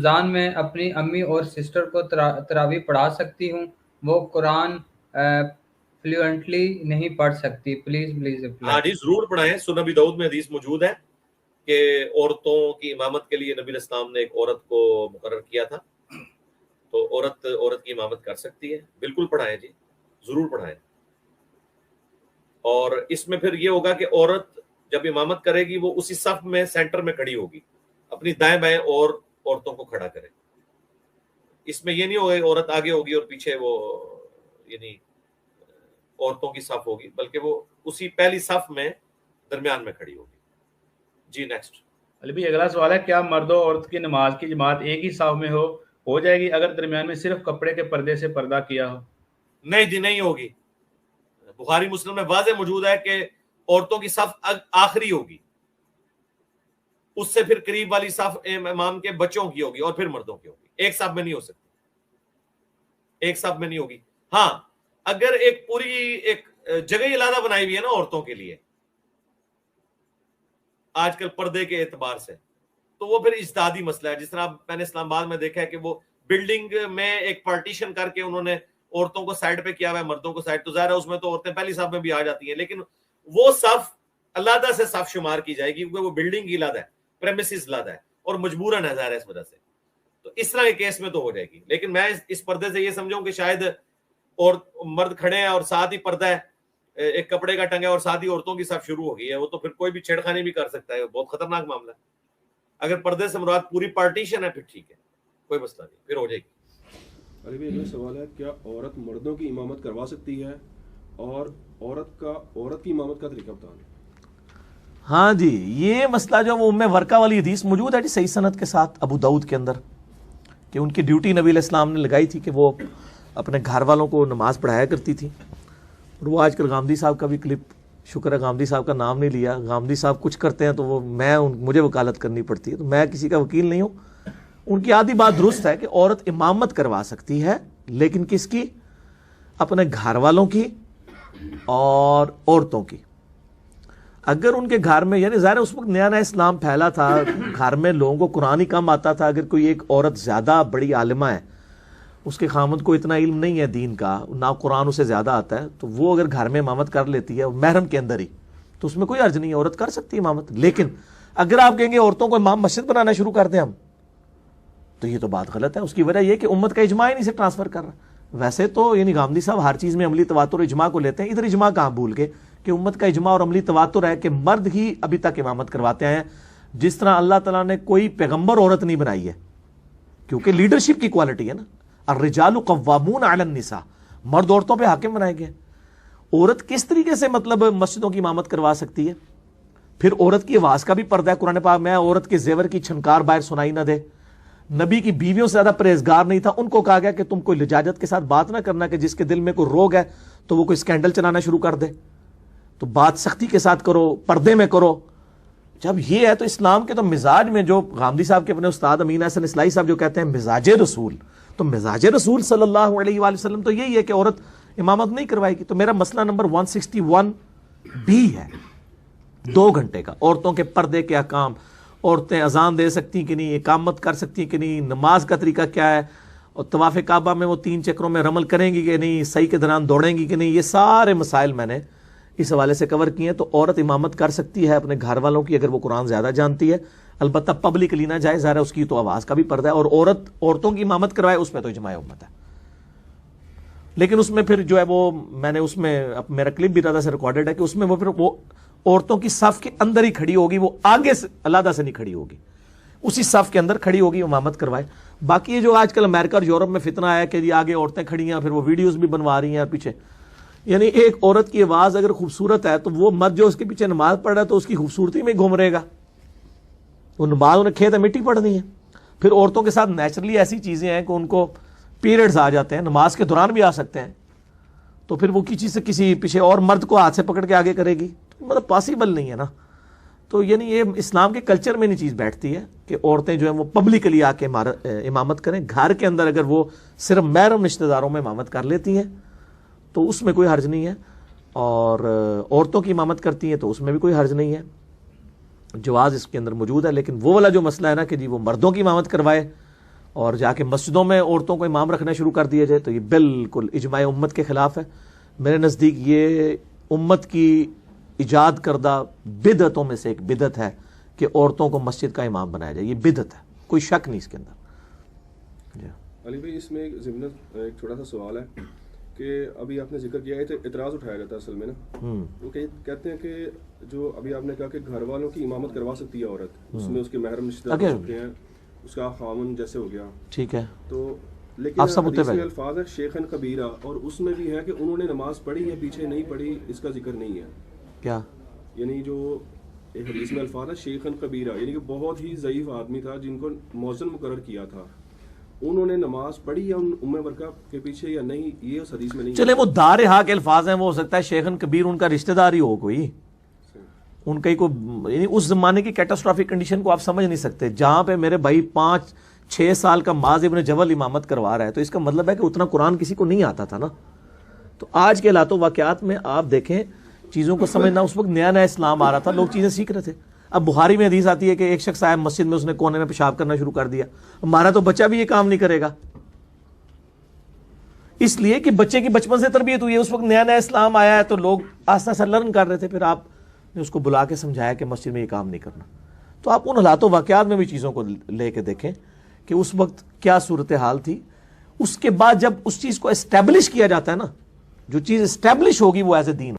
رمضان میں اپنی امی اور سسٹر کو تراویح پڑھا سکتی ہوں؟ وہ قرآن فلوئنٹلی نہیں پڑھ سکتی، پلیز ہاں اپلائی۔ جی ضرور پڑھائیں. سنن ابی داؤد میں حدیث موجود ہے کہ عورتوں کی امامت کے لیے نبی علیہ السلام نے ایک عورت کو مقرر کیا تھا، تو عورت کی امامت کر سکتی ہے. بالکل پڑھائیں جی، ضرور پڑھائیں. اور اس میں پھر یہ ہوگا کہ عورت جب امامت کرے گی وہ اسی صف میں سینٹر میں کھڑی ہوگی، اپنی دائیں بائیں اور عورتوں کو کھڑا کرے. اس میں یہ نہیں ہوگا عورت آگے ہوگی اور پیچھے وہ یعنی عورتوں کی صف ہوگی، بلکہ وہ اسی پہلی صف میں درمیان میں کھڑی ہوگی. جی نیکسٹ. علی بھائی اگلا سوال ہے، کیا مرد و عورت کی نماز کی جماعت ایک ہی صف میں ہو جائے گی اگر درمیان میں صرف کپڑے کے پردے سے پردہ کیا ہو؟ نہیں جی نہیں ہوگی. بخاری مسلم میں واضح موجود ہے کہ عورتوں کی صف آخری ہوگی، اس سے پھر قریب والی صف امام کے بچوں کی ہوگی اور پھر مردوں کی ہوگی. ایک صف میں نہیں ہو سکتی، ایک صف میں نہیں ہوگی. ہاں اگر ایک پوری ایک جگہ علادہ بنائی ہوئی ہے نا عورتوں کے لیے آج کل پردے کے اعتبار سے، تو وہ پھر اجتہادی مسئلہ ہے. جس طرح میں نے اسلام آباد میں دیکھا ہے کہ وہ بلڈنگ میں ایک پارٹیشن کر کے انہوں نے عورتوں کو سائڈ پہ کیا ہوا ہے، مردوں کو سائڈ. تو ظاہر ہے اس میں تو عورتیں پہلی صف میں بھی آ جاتی ہیں، لیکن وہ صف علیحدہ سے صف شمار کی جائے گی کیونکہ وہ بلڈنگ کی علیحدہ ہے، پریمیسز علیحدہ ہے اور مجبوراً ہے ظاہر ہے اس وجہ سے. تو اس طرح کے کیس میں تو ہو جائے گی. لیکن میں اس پردے سے یہ سمجھوں کہ شاید اور مرد کھڑے ہیں اور ساتھ ہی پردہ ہے ایک کپڑے کا ٹنگا اور ساتھ ہی عورتوں کی صف شروع ہو گئی ہے، وہ تو پھر کوئی بھی چھیڑخانی بھی کر سکتا ہے، بہت خطرناک معاملہ ہے. اگر پردے سے مراد پوری پارٹیشن ہے پھر ٹھیک ہے، کوئی مسئلہ نہیں، پھر ہو جائے گی. علی بھائی اگلا سوال ہے، کیا عورت مردوں کی امامت کروا سکتی ہے، اور عورت کی امامت کا طریقہ بتائیں. ہاں جی یہ مسئلہ جو وہ ام ورقہ والی حدیث موجود ہے جی صحیح سند کے ساتھ ابو داؤد کے اندر، کہ ان کی ڈیوٹی نبی علیہ السلام نے لگائی تھی کہ وہ اپنے گھر والوں کو نماز پڑھایا کرتی تھی. اور وہ آج کل غامدی صاحب کا بھی کلپ، شکر ہے غامدی صاحب کا نام نہیں لیا، غامدی صاحب کچھ کرتے ہیں تو وہ مجھے وکالت کرنی پڑتی ہے، تو میں کسی کا وکیل نہیں ہوں. ان کی آدھی بات درست ہے کہ عورت امامت کروا سکتی ہے، لیکن کس کی؟ اپنے گھر والوں کی اور عورتوں کی. اگر ان کے گھر میں، یعنی ظاہر اس وقت نیا نیا اسلام پھیلا تھا، گھر میں لوگوں کو قرآن ہی کم آتا تھا. اگر کوئی ایک عورت زیادہ بڑی عالمہ ہے، اس کے خامد کو اتنا علم نہیں ہے دین کا، نہ قرآن اسے زیادہ آتا ہے، تو وہ اگر گھر میں امامت کر لیتی ہے محرم کے اندر ہی، تو اس میں کوئی حرج نہیں ہے، عورت کر سکتی ہے امامت. لیکن اگر آپ کہیں گے عورتوں کو امام مسجد بنانا شروع کر دیں ہم، تو یہ تو بات غلط ہے. اس کی وجہ یہ کہ امت کا اجماع ہی نہیں سے ٹرانسفر کر رہا. ویسے تو یعنی غامدی صاحب ہر چیز میں عملی تواتر اور اجماع کو لیتے ہیں، ادھر اجماع کہاں بھول کے کہ امت کا اجماع اور عملی تواتر ہے کہ مرد ہی ابھی تک امامت کرواتے ہیں. جس طرح اللہ تعالیٰ نے کوئی پیغمبر عورت نہیں بنائی ہے، کیونکہ لیڈرشپ کی کوالٹی ہے نا، الرجال قوامون علی النساء، مرد عورتوں پہ حاکم بنائے گئے. عورت کس طریقے سے مطلب مسجدوں کی امامت کروا سکتی ہے؟ پھر عورت کی آواز کا بھی پردہ ہے قرآن پاک میں، عورت کے زیور کی چھنکار باہر سنائی نہ دے. نبی کی بیویوں سے زیادہ پرہیزگار نہیں تھا، ان کو کہا گیا کہ تم کوئی لجاجت کے ساتھ بات نہ کرنا، کہ جس کے دل میں کوئی روگ ہے تو وہ کوئی اسکینڈل چلانا شروع کر دے. تو بات سختی کے ساتھ کرو، پردے میں کرو. جب یہ ہے تو اسلام کے تو مزاج میں، جو غامدی صاحب کے اپنے استاد امین احسن اصلاحی صاحب جو کہتے ہیں مزاج رسول، تو مزاج رسول صلی اللہ علیہ وآلہ وسلم تو یہی ہے کہ عورت امامت نہیں کروائے گی. تو میرا مسئلہ نمبر 161 بھی ہے 2 گھنٹے کا، عورتوں کے پردے کے احکام. عورتیں اذان دے سکتی کہ نہیں، اقامت کر سکتی کہ نہیں، نماز کا طریقہ کیا ہے، اور طواف کعبہ میں وہ 3 چکروں میں رمل کریں گی کہ نہیں، صحیح کے دوران دوڑیں گی کہ نہیں. یہ سارے مسائل میں نے اس حوالے سے کور کیے ہیں. تو عورت امامت کر سکتی ہے اپنے گھر والوں کی اگر وہ قرآن زیادہ جانتی ہے، البتہ پبلکلی نہ جائے، ظاہر ہے اس کی تو آواز کا بھی پردہ ہے. اور عورتوں کی امامت کروائے اس میں تو اجماع امت ہے. لیکن اس میں پھر جو ہے وہ میں نے اس میں میرا کلپ بھی زیادہ سے ریکارڈڈ ہے کہ اس میں وہ پھر وہ عورتوں کی صف کے اندر ہی کھڑی ہوگی، وہ آگے سے علیحدہ سے نہیں کھڑی ہوگی، اسی صف کے اندر کھڑی ہوگی، امامت کروائے. باقی یہ جو آج کل امریکہ اور یورپ میں فتنہ آیا کہ یہ آگے عورتیں کھڑی ہیں، پھر وہ ویڈیوز بھی بنوا رہی ہیں اور پیچھے، یعنی ایک عورت کی آواز اگر خوبصورت ہے تو وہ مرد جو اس کے پیچھے نماز پڑھ رہا ہے تو اس کی خوبصورتی میں گھوم رہے گا. وہ نماز انہیں کھیت مٹی پڑھنی ہے. پھر عورتوں کے ساتھ نیچرلی ایسی چیزیں ہیں کہ ان کو پیریڈز آ جاتے ہیں، نماز کے دوران بھی آ سکتے ہیں، تو پھر وہ کسی سے کسی پیچھے اور مرد کو ہاتھ سے پکڑ کے آگے کرے گی، مطلب پاسبل نہیں ہے نا. تو یعنی یہ اسلام کے کلچر میں نہیں چیز بیٹھتی ہے کہ عورتیں جو ہیں وہ پبلکلی آ کے امامت کریں. گھر کے اندر اگر وہ صرف محرم رشتہ داروں میں امامت کر لیتی ہیں تو اس میں کوئی حرج نہیں ہے، اور عورتوں کی امامت کرتی ہیں تو اس میں بھی کوئی حرج نہیں ہے، جواز اس کے اندر موجود ہے. لیکن وہ والا جو مسئلہ ہے نا کہ جی وہ مردوں کی امامت کروائے اور جا کے مسجدوں میں عورتوں کو امام رکھنا شروع کر دیا جائے تو یہ بالکل اجماع امت کے خلاف ہے. میرے نزدیک یہ امت کی ایجاد کردہ بدعتوں میں سے ایک بدعت ہے کہ عورتوں کو مسجد کا امام بنایا جائے. یہ بدعت ہے, کوئی شک نہیں اس کے اندر. جی علی بھائی, اس میں ضمن ایک چھوٹا سا سوال ہے کہ ابھی آپ نے ذکر کیا ہے, اعتراض اٹھایا جاتا ہے اصل میں نا, وہ کہتے ہیں کہ جو ابھی آپ نے کہا کہ گھر والوں کی امامت کروا سکتی ہے عورت, اس میں اس کے محرم رشتہ دار ہو سکتے ہیں, اس کا خامن جیسے ہو گیا, ٹھیک ہے, تو لیکن حدیث میں الفاظ ہے شیخن کبیرہ, اور اس میں بھی ہے کہ انہوں نے نماز پڑھی ہے پیچھے نہیں پڑھی, اس کا ذکر نہیں ہے. کیا یعنی جو ایک حدیث میں الفاظ ہے شیخن کبیرہ, یعنی کہ بہت ہی ضعیف آدمی تھا جن کو مؤذن مقرر کیا تھا, انہوں نے نماز پڑھی یا ام ورقہ کے پیچھے یا نہیں, یہ اس حدیث میں نہیں. چلے وہ دار حق کے الفاظ ہیں, وہ ہو سکتا ہے شیخن کبیر ان کا رشتہ دار ہی ہو کوئی, ان کا ہی کوئی, یعنی اس زمانے کی کیٹاسٹرافک کنڈیشن کو آپ سمجھ نہیں سکتے. جہاں پہ میرے بھائی 5-6 سال کا معاذ ابن جبل امامت کروا رہا ہے, تو اس کا مطلب ہے کہ اتنا قرآن کسی کو نہیں آتا تھا نا. تو آج کے حالات و واقعات میں آپ دیکھیں چیزوں کو سمجھنا, اس وقت نیا نیا اسلام آ رہا تھا, لوگ چیزیں سیکھ رہے تھے. اب بخاری میں حدیث آتی ہے کہ ایک شخص آیا مسجد میں, اس نے کونے میں پیشاب کرنا شروع کر دیا. ہمارا تو بچہ بھی یہ کام نہیں کرے گا, اس لیے کہ بچے کی بچپن سے تربیت ہوئی ہے. اس وقت نیا نیا اسلام آیا ہے تو لوگ آہستہ آہستہ لرن کر رہے تھے, پھر آپ نے اس کو بلا کے سمجھایا کہ مسجد میں یہ کام نہیں کرنا. تو آپ ان حالات و واقعات میں بھی چیزوں کو لے کے دیکھیں کہ اس وقت کیا صورتحال تھی. اس کے بعد جب اس چیز کو اسٹیبلش کیا جاتا ہے نا, جو چیز اسٹیبلش ہوگی وہ ایز اے دین.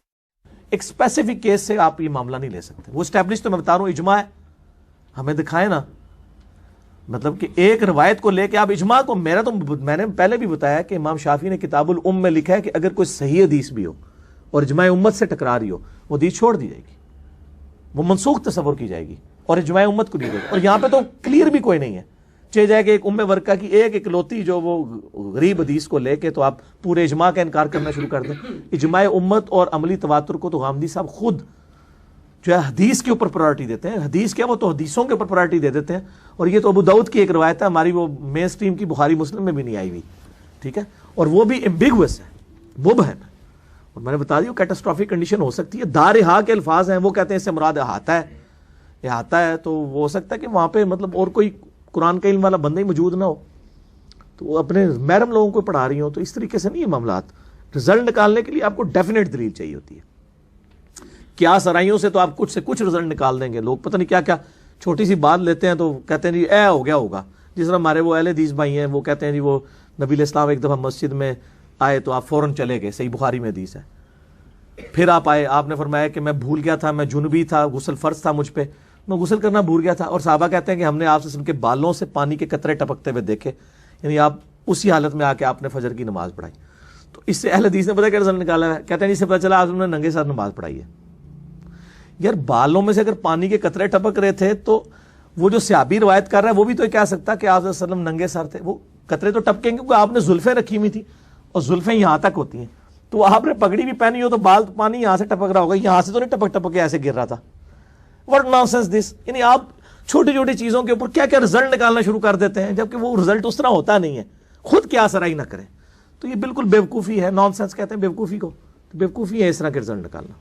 ایک اسپیسیفک کیس سے آپ یہ معاملہ نہیں لے سکتے. وہ اسٹیبلش تو میں بتا رہا ہوں اجماع ہے, ہمیں دکھائے نا, مطلب کہ ایک روایت کو لے کے آپ اجماع کو, میں نے پہلے بھی بتایا کہ امام شافعی نے کتاب الام میں لکھا ہے کہ اگر کوئی صحیح حدیث بھی ہو اور اجماع امت سے ٹکرا رہی ہو, وہ حدیث چھوڑ دی جائے گی, وہ منسوخ تصور کی جائے گی اور اجماع امت کو دی جائے گی. اور یہاں پہ تو کلیئر بھی کوئی نہیں ہے, چاہے جائے کہ ایک ام ورقہ کی ایک اکلوتی جو وہ غریب حدیث کو لے کے تو آپ پورے اجماع کا انکار کرنا شروع کر دیں. اجماع امت اور عملی تواتر کو تو غامدی صاحب خود جو ہے حدیث کے اوپر پرائرٹی دیتے ہیں. حدیث کیا, وہ تو حدیثوں کے اوپر پرائرٹی دے دیتے ہیں. اور یہ تو ابو داؤد کی ایک روایت ہے ہماری, وہ مین سٹریم کی بخاری مسلم میں بھی نہیں آئی ہوئی, ٹھیک ہے, اور وہ بھی ایمبیگوس ہے, مبہم ہے. اور میں نے بتا دیا کیٹاسٹرافک کنڈیشن ہو سکتی ہے. دار ہا کے الفاظ ہیں, وہ کہتے ہیں اس سے مراد احاطہ ہے, احاطہ ہے, تو وہ ہو سکتا ہے کہ وہاں پہ مطلب اور کوئی قرآن کا علم والا بندہ ہی موجود نہ ہو, تو وہ اپنے محرم لوگوں کو پڑھا رہی ہوں. تو اس طریقے سے نہیں یہ معاملات. رزلٹ نکالنے کے لیے آپ کو ڈیفینیٹ دلیل چاہیے ہوتی ہے. کیا سرائیوں سے تو آپ کچھ سے کچھ رزلٹ نکال دیں گے. لوگ پتہ نہیں کیا کیا چھوٹی سی بات لیتے ہیں تو کہتے ہیں جی اے ہو گیا ہوگا. جس طرح ہمارے وہ اہل حدیث بھائی ہیں, وہ کہتے ہیں جی وہ نبی علیہ السلام ایک دفعہ مسجد میں آئے تو آپ فوراً چلے گئے, صحیح بخاری میں حدیث ہے. پھر آپ آئے, آپ نے فرمایا کہ میں بھول گیا تھا, میں جنبی تھا, غسل فرض تھا مجھ پہ, میں غسل کرنا بھول گیا تھا. اور صحابہ کہتے ہیں کہ ہم نے آپ سے ان کے بالوں سے پانی کے قطرے ٹپکتے ہوئے دیکھے, یعنی آپ اسی حالت میں آ کے آپ نے فجر کی نماز پڑھائی. تو اس سے اہل حدیث نے پتہ کیا رزلٹ نکالا ہے, کہتے ہیں اس سے پتہ چلا آپ نے ننگے ساتھ نماز پڑھائی ہے. یار بالوں میں سے اگر پانی کے قطرے ٹپک رہے تھے تو وہ جو صحابی روایت کر رہا ہے وہ بھی تو کہہ سکتا کہ آپ وسلم ننگے سر تھے. وہ قطرے تو ٹپکیں گے کیونکہ آپ نے زلفیں رکھی ہوئی تھی, اور زلفیں یہاں تک ہوتی ہیں, تو آپ نے پگڑی بھی پہنی ہو تو بال پانی یہاں سے ٹپک رہا ہوگا, یہاں سے تو نہیں ٹپک ٹپک کے ایسے گر رہا تھا. واٹ نانسنس دس. یعنی آپ چھوٹی چھوٹی چیزوں کے اوپر کیا کیا رزلٹ نکالنا شروع کر دیتے ہیں, جبکہ وہ رزلٹ اس طرح ہوتا نہیں ہے. خود کیا سرائی نہ کریں, تو یہ بالکل بیوقوفی ہے. نان سینس کہتے ہیں بیوقوفی کو, بیوقوفی ہے اس طرح کے رزلٹ نکالنا.